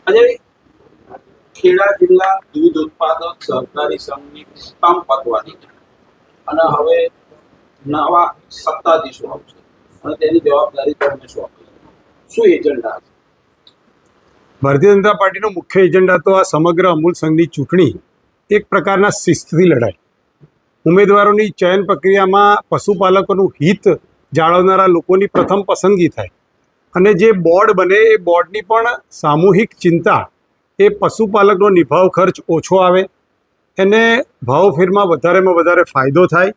આજે ખેડા જિલ્લા દૂધ ઉત્પાદક સહકારી સંઘની કામ પતવાની છે અને હવે નવા સત્તાધીશો આવશે અને તેની જવાબદારી તમને સોંપી. શું એજન્ડા છે? ભારતીય જનતા પાર્ટીનો મુખ્ય એજન્ડા તો આ સમગ્ર અમૂલ સંઘની ચૂંટણી એક પ્રકારના શિસ્તથી લડાય. ઉમેદવારોની ચયન પ્રક્રિયામાં પશુપાલકોનું હિત જાળવનારા લોકોની પ્રથમ પસંદગી થાય અને જે બોર્ડ બને એ બોર્ડની પણ સામૂહિક ચિંતા એ પશુપાલકનો નિભાવ ખર્ચ ઓછો આવે, એને ભાવફેરમાં વધારેમાં વધારે ફાયદો થાય,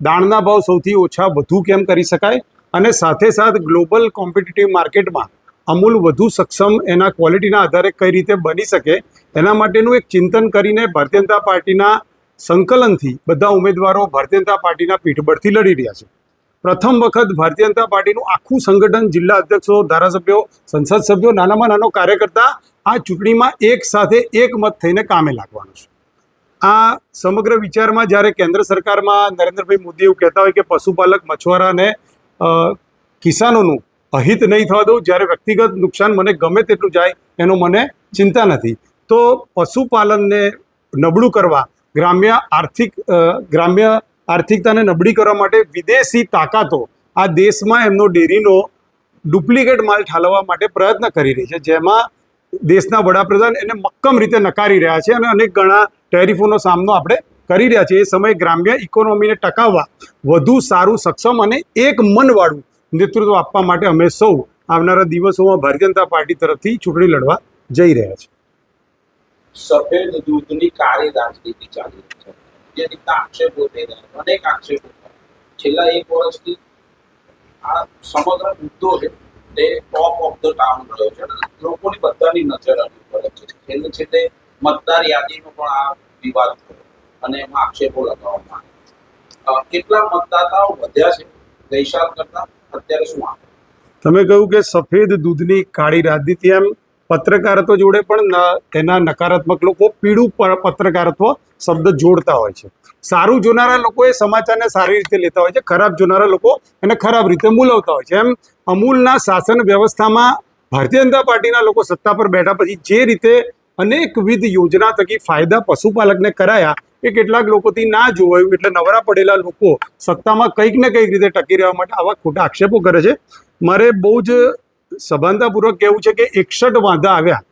દાણના ભાવ સૌથી ઓછા વધુ કેમ કરી શકાય અને સાથે સાથ ગ્લોબલ કોમ્પિટિટિવ માર્કેટમાં અમૂલ વધુ સક્ષમ એના ક્વોલિટીના આધારે કઈ રીતે બની શકે એના માટેનું એક ચિંતન કરીને ભારતીય જનતા પાર્ટીના સંકલનથી બધા ઉમેદવારો ભારતીય જનતા પાર્ટીના પીઠબળથી લડી રહ્યા છે. પ્રથમ વખત ભારતીય જનતા પાર્ટીનું આખું સંગઠન, જિલ્લા અધ્યક્ષો, ધારાસભ્યો, સંસદ સભ્યો, નાનામાં નાનો કાર્યકર્તા આ ચૂંટણીમાં એક સાથે એક મત થઈને કામે લાગવાનું છે. આ સમગ્ર વિચારમાં જ્યારે કેન્દ્ર સરકારમાં નરેન્દ્રભાઈ મોદી એવું કહેતા હોય કે પશુપાલક, મછુઆરા અને કિસાનોનું અહિત નહીં થવા દઉં, જ્યારે વ્યક્તિગત નુકસાન મને ગમે તેટલું જાય એનો મને ચિંતા નથી, તો પશુપાલનને નબળું કરવા, ગ્રામ્ય આર્થિકતાને નબળી કરવા માટે વિદેશી તાકાતો આ દેશમાં એમનો ડેરીનો ડુપ્લિકેટ માલ ઠાલવવા માટે પ્રયત્ન કરી રહી છે, જેમાં દેશના વડાપ્રધાન એને મક્કમ રીતે નકારી રહ્યા છે અને અનેક ઘણા ટેરિફોનો સામનો આપણે કરી રહ્યા છીએ. એ સમયે ગ્રામ્ય ઇકોનોમીને ટકાવવા વધુ સારું, સક્ષમ અને એક મનવાળું નેતૃત્વ આપવા માટે અમે સૌ આવનારા દિવસોમાં ભારતીય જનતા પાર્ટી તરફથી ચૂંટણી લડવા જઈ રહ્યા છે. સફેદ દૂધની કાળી રાજનીતિ ચાલી રહી છે, જે રીતના આક્ષેપો થઈ રહ્યા, અનેક આક્ષેપો છેલ્લા એક વર્ષથી આ સમગ્ર મુદ્દો છે તે ટોપ ઓફ ધ ટાઉન રહ્યો છે અને લોકોની બધાની નજર આની ઉપર છે. છેલ્લે મતદાર યાદીનો પણ આ વિવાદ થયો અને એમાં આક્ષેપો લગાવવામાં આવ્યા. કેટલા મતદાતાઓ વધ્યા છે ગઈ સાલ કરતા અત્યારે? શું આવે? તમે કહ્યું કે સફેદ દૂધની કાળી રાજનીતિ, એમ પત્રકારત્વ જોડે પણ એના નકારાત્મક લોકો પીળું પત્રકારત્વ શબ્દ જોડતા હોય છે. સારું જોનારા લોકો એ સમાચારને સારી રીતે લેતા હોય છે, ખરાબ જોનારા લોકો એને ખરાબ રીતે મૂલવતા હોય છે. એમ અમૂલના શાસન વ્યવસ્થામાં ભારતીય જનતા પાર્ટીના લોકો સત્તા પર બેઠા પછી જે રીતે અનેકવિધ યોજના થકી ફાયદા પશુપાલકને કરાયા એ કેટલાક લોકોથી ના જોવાયું, એટલે નવરા પડેલા લોકો સત્તામાં કંઈક ને કંઈક રીતે ટકી રહેવા માટે આવા ખોટા આક્ષેપો કરે છે. મારે બહુ જ સભાનતાપૂર્વક કહેવું છે કે 61 વાંધા આવ્યા,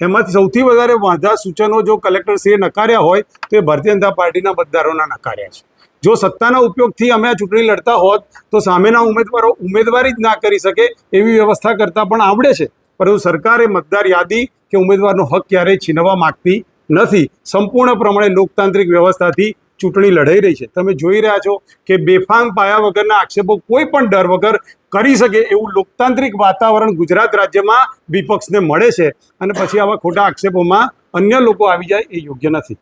એમાંથી સૌથી વધારે વાંધા સૂચનો જો કલેક્ટરશ્રીએ નકાર્યા હોય તો એ ભારતીય જનતા પાર્ટીના મતદારોના નકાર્યા છે. જો સત્તાના ઉપયોગથી અમે આ ચૂંટણી લડતા હોત તો સામેના ઉમેદવારો ઉમેદવારી જ ના કરી શકે એવી વ્યવસ્થા કરતાં પણ આવડે છે, પરંતુ સરકારે મતદાર યાદી કે ઉમેદવારનો હક ક્યારેય છીનવવા માગતી નથી. સંપૂર્ણ પ્રમાણે લોકતાંત્રિક વ્યવસ્થાથી ચૂંટણી લડાઈ રહી છે. તમે જોઈ રહ્યા છો કે બેફામ પાયા વગરના આક્ષેપો કોઈ પણ ડર વગર કરી શકે એવું લોકતાંત્રિક વાતાવરણ ગુજરાત રાજ્યમાં વિપક્ષને મળે છે અને પછી આવા ખોટા આક્ષેપોમાં અન્ય લોકો આવી જાય એ યોગ્ય નથી.